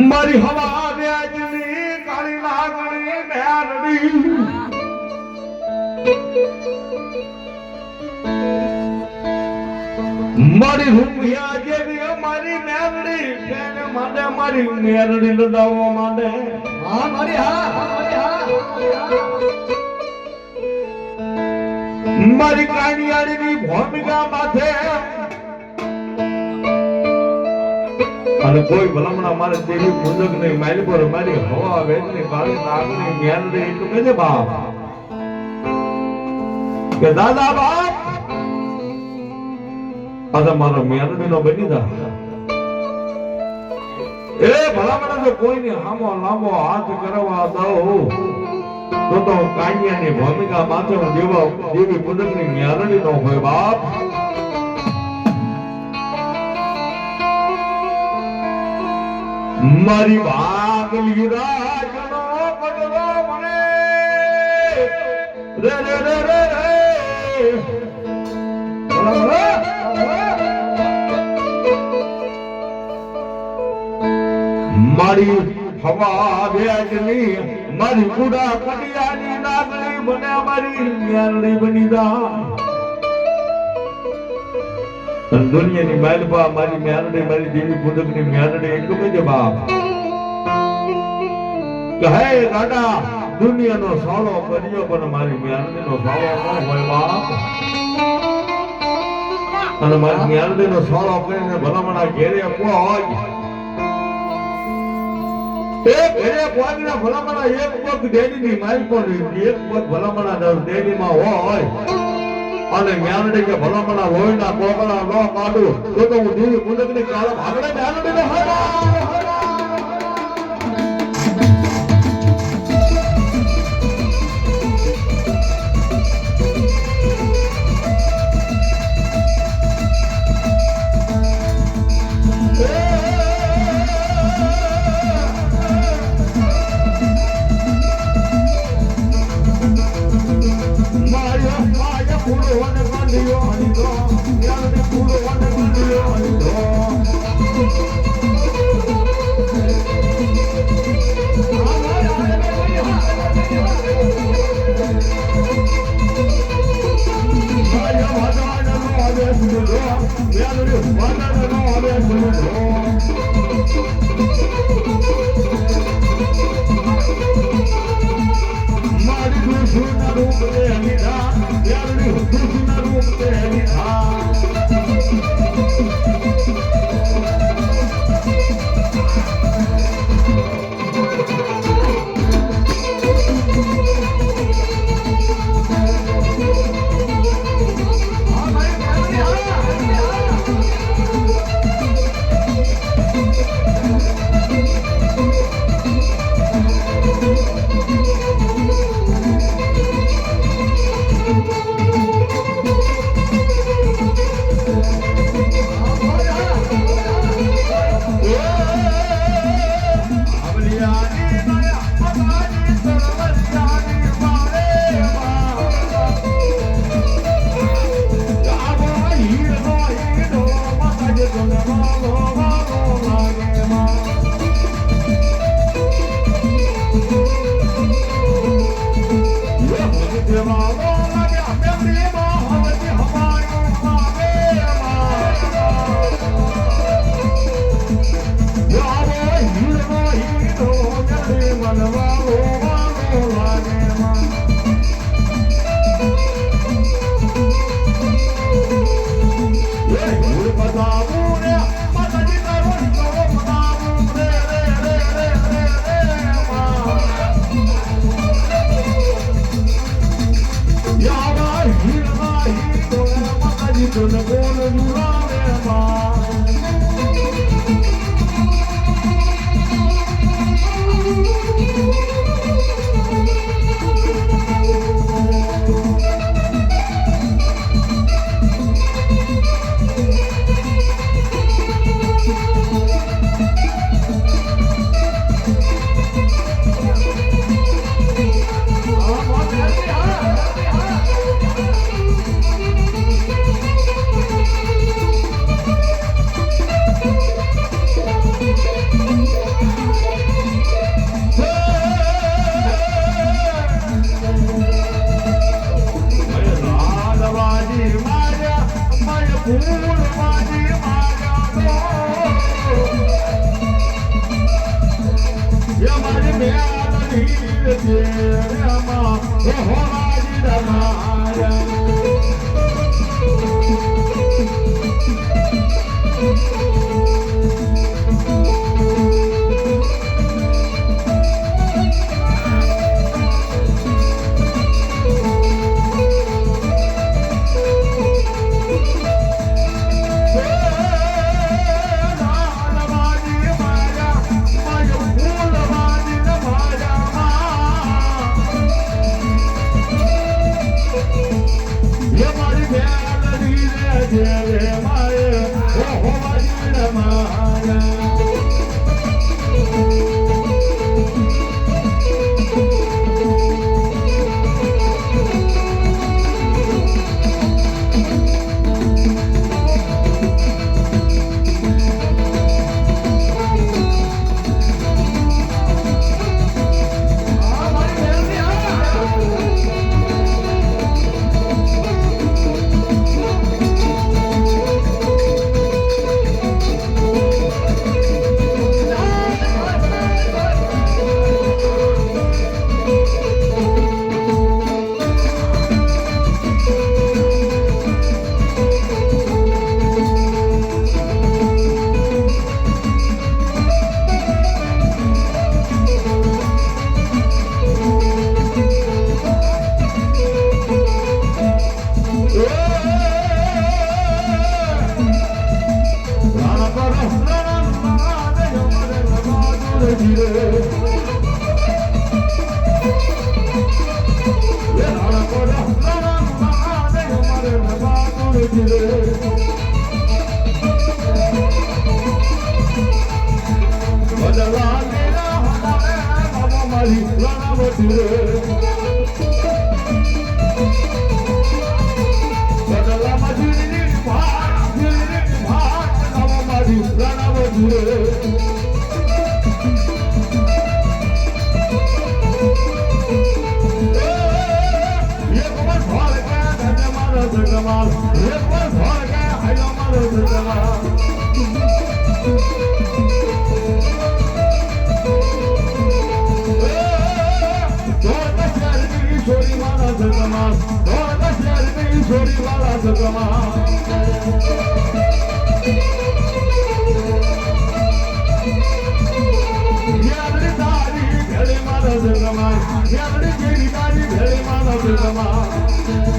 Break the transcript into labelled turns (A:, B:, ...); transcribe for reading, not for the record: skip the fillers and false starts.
A: મારી હવા વ્યાજની કાળી નાગણી મેરડી મારી રૂપિયા જેવી મારી મેરડી તેને માટે મારી મેરડી લડાવવા માટે
B: હા મારી હા
A: મારી કાણિયાળીની ભૂમિકા માથે અને કોઈ ભલામણા મારે દેવી પૂજક નહીં મારી પર મારી હવા વેદની કાળી નાગની મેરડી એટલું કહે બાપ કે દાદા બાપ આ મારો મેરડી નો બની જા એ ભલામણા જો કોઈની હામો લાંબો હાથ કરવા દઉં તો કાન્યાની ભૂમિકા માથે હું દેવી પૂજકની મેરડી નો હોય બાપ મારી ભાગલી રાજનો બદલો મને રે રે રે રે રે મારી હવા વ્યાજની મારી કુડા કડિયાની નાગણી બને મારી મેરડી બની જા દુનિયાની માલપા મારી મેરડી મારી દેવી પૂજકની મેરડી એટલું કહેજે બાપ કે હે દાદા દુનિયાનો સાળો કર્યો પણ મારી મેરડીનો સાળો કોણ હોય બાપ અને મારી મેરડીનો સાળો કરીને ભલામણા ઘેરે પહોંચ એક ઘરે પહોંચીને ભલામણા એક પગ ડેરીની માલપો એક પગ ભલામણા ડેરીમાં હોય અને મેરડી કે ભલામણા લોહીના કોકળા ન કાઢું તો હું દેવી પૂજકની કાળ ભાગડે મેરડીને ભેળી મારા